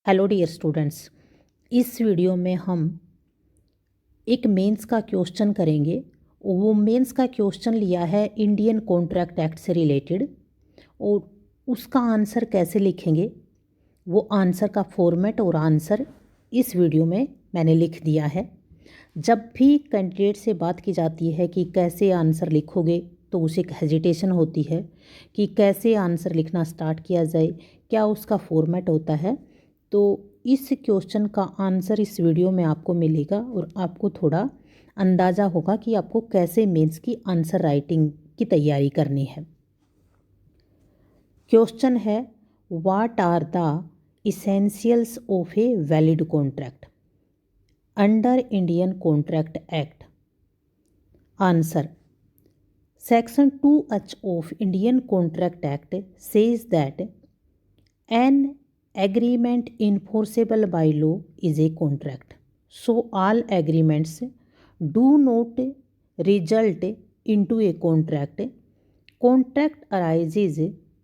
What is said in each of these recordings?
Hello dear students, इस video में हम एक मेंस का क्वेश्चन करेंगे। वो मेंस का क्वेश्चन लिया है इंडियन कॉन्ट्रैक्ट एक्ट से रिलेटेड और उसका आंसर कैसे लिखेंगे, वो आंसर का फॉर्मेट और आंसर इस वीडियो में मैंने लिख दिया है। जब भी कैंडिडेट से बात की जाती है कि कैसे आंसर लिखोगे तो उसे एक हेजिटेशन होती है कि कैसे आंसर लिखना स्टार्ट किया जाए, क्या उसका फॉर्मेट होता है। तो इस क्वेश्चन का आंसर इस वीडियो में आपको मिलेगा और आपको थोड़ा अंदाज़ा होगा कि आपको कैसे मेंस की आंसर राइटिंग की तैयारी करनी है। क्वेश्चन है, what are the essentials of a valid contract under Indian contract act. Answer, Section 2H of Indian Contract Act says that an agreement enforceable by law is a contract. So all agreements do not result into a contract. Contract arises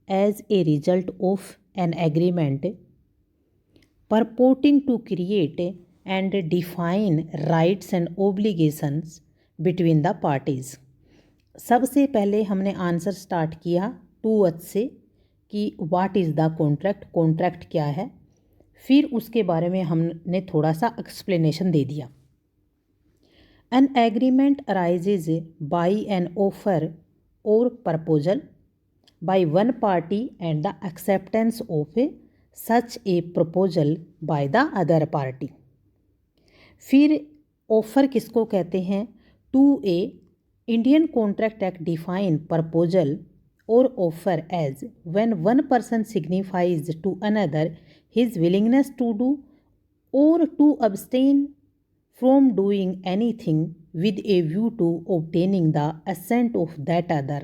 as a result of an agreement purporting to create and define rights and obligations between the parties. सबसे पहले हमने answer start किया 2H से कि what is the contract, contract क्या है। फिर उसके बारे में हमने थोड़ा सा एक्सप्लेनेशन दे दिया। An agreement arises by an offer और proposal by one party and the acceptance of such a proposal by the other party. फिर ऑफर किसको कहते हैं? 2A Indian Contract Act define proposal or offer as when one person signifies to another his willingness to do or to abstain from doing anything with a view to obtaining the assent of that other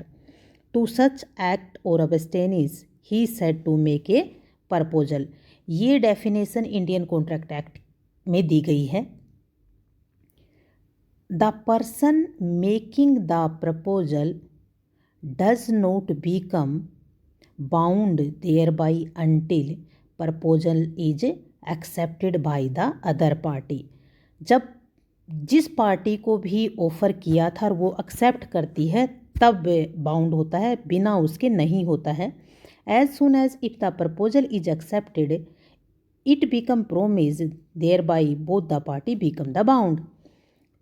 to such act or abstain is he said to make a proposal। ये definition Indian contract act में दी गई है। The person making the proposal does not become bound thereby until proposal is accepted by the other party। जब जिस party को भी offer किया था और वो एक्सेप्ट करती है तब बाउंड होता है, बिना उसके नहीं होता है। As soon as if the proposal is accepted, it become promise thereby both the party become the bound।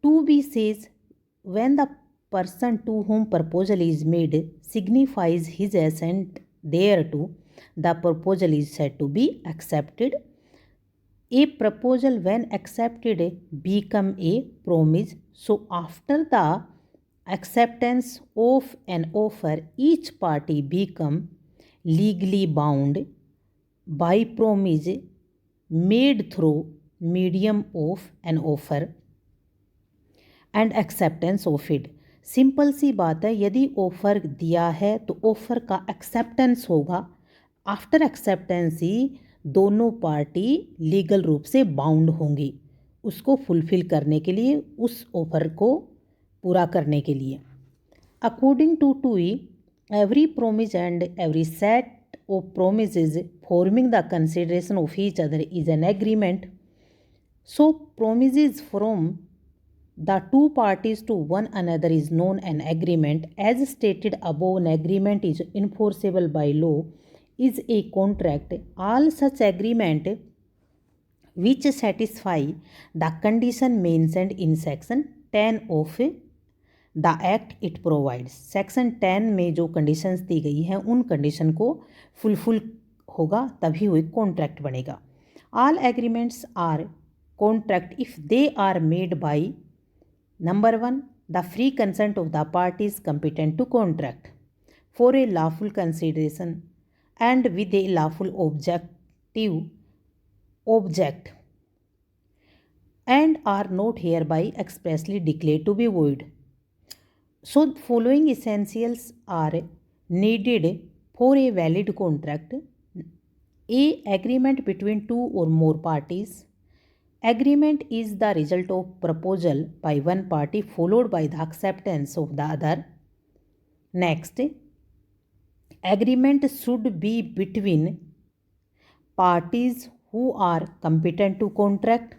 2B says when the person to whom proposal is made signifies his assent thereto, the proposal is said to be accepted। A proposal when accepted become a promise, so after the acceptance of an offer each party become legally bound by promise made through medium of an offer and acceptance of it. Simple सी बात है, यदि offer दिया है तो offer का acceptance होगा। After acceptance ही दोनों पार्टी लीगल रूप से बाउंड होंगी उसको फुलफ़िल करने के लिए, उस ऑफ़र को पूरा करने के लिए। According to 2E, every promise and every set of promises forming the consideration of each other is an agreement. So promises from the two parties to one another is known an agreement। As stated above, an agreement is enforceable by law is a contract। All such agreement which satisfy the condition mentioned in section 10 of the act it provides। section 10 में जो conditions दी गई हैं उन condition को fulfil होगा तभी वो एक contract बनेगा। All agreements are contract if they are made by Number 1, the free consent of the parties competent to contract for a lawful consideration and with a lawful object and are not hereby expressly declared to be void। So following essentials are needed for a valid contract: A, agreement between two or more parties। Agreement is the result of proposal by one party followed by the acceptance of the other। Next, agreement should be between parties who are competent to contract.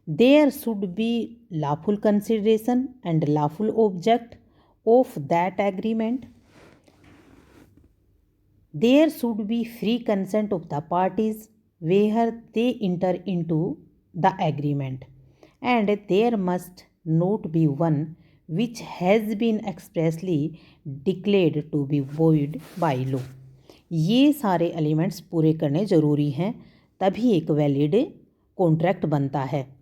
There should be lawful consideration and lawful object of that agreement. There should be free consent of the parties where they enter into the agreement, and there must not be one which has been expressly declared to be void by law. ये सारे elements पूरे करने ज़रूरी हैं, तभी एक valid contract बनता है।